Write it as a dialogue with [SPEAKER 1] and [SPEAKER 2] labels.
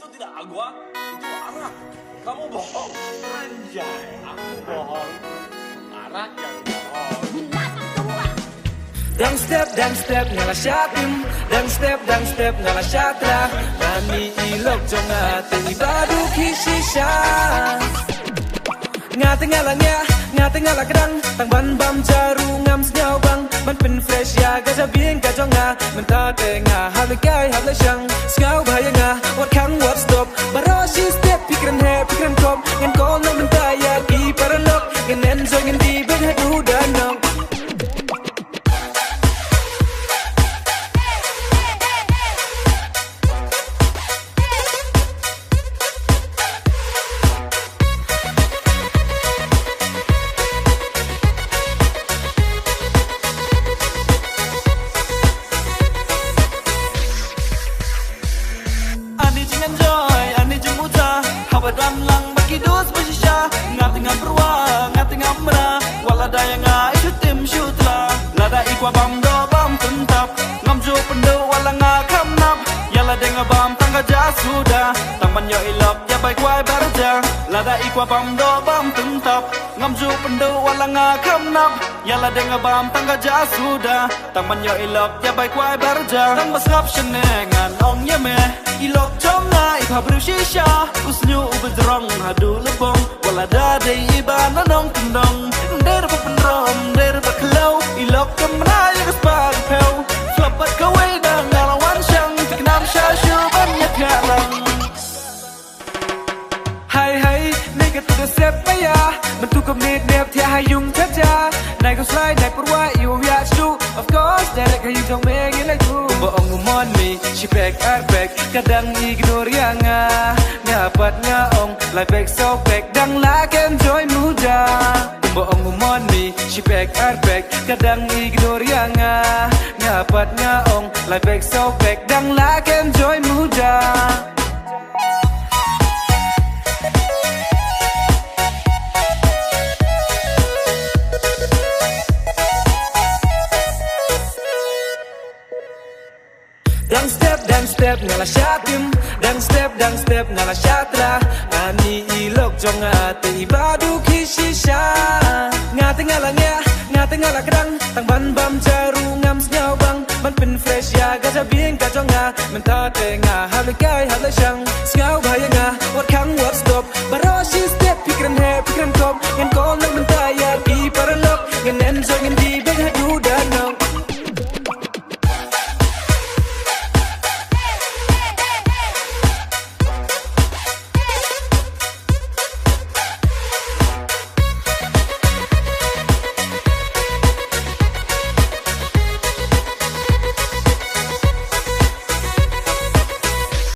[SPEAKER 1] Itu tidak agua, itu arak. Kamu bohong. Anjay, aku bohong. Arak yang bohong.
[SPEAKER 2] Dang step ngala syatim, dang step ngala syatra. Nani ilok jonga te ibadu kisisha. Ngate ngala kadang tang ban bam jaru ngam senyau bang. Man pin fresh ya gaja bing gaja nga. Man ta te nga hale kai hale shang. Senyau bahaya nga what kang what stop. Baroshi step pikiran he pikiran kom. Ngan kol na man ta ya di paralok. Ngan enjoy ngan di bing hadu danong.
[SPEAKER 3] Badan lang makidus masisya ngatingan perwa ngatingan mera wala daya nga isutim syutla lada ikwa bam do bam tuntap ngamju pendo wala nga kamnap yala denga bam tangga jasuda tangman yo ilok ya bai kwai barja lada ikwa bam do bam tuntap ngamju pendo wala nga kamnap yala denga bam tangga jasuda tangman yo ilok ya bai kwai barja tang masngap shenengan ong yeme ilok jonga ikhabru shisha usnyu ubedrong hadu lebong wala dade ibana nong kendong der papendrom der baklau ilok kemna ya kaspa peu flapat kawe dang ngalawan syang tiknam syashu banyak galang
[SPEAKER 2] Hai nega tu da step maya bentuk komit nep tia hayung taja nai ko slide nai purwa you react to of course derek hayung jong meg ilai tu boong umon mi she back art back kadang ignore yang ngapat ngaong like back so back dang like enjoy muda boong umon mi she back art back kadang ignore yang ngapat ngaong like back so back dang like enjoy muda Dang step ngala syatim, dang step ngala syatra. Ani ilok jonga te ibadu kisisha. Ngate ngala kadang tang ban bam jaru ngam senyau bang. Man pin fresh ya gaja bing gaja nga. Menta te nga hale kai hale shang. Senyau bahaya nga what kang what stop. Baroshi step pikiran he pikiran kom. Ngan kol nang menta ya di paralok. Ngan enjoy ngan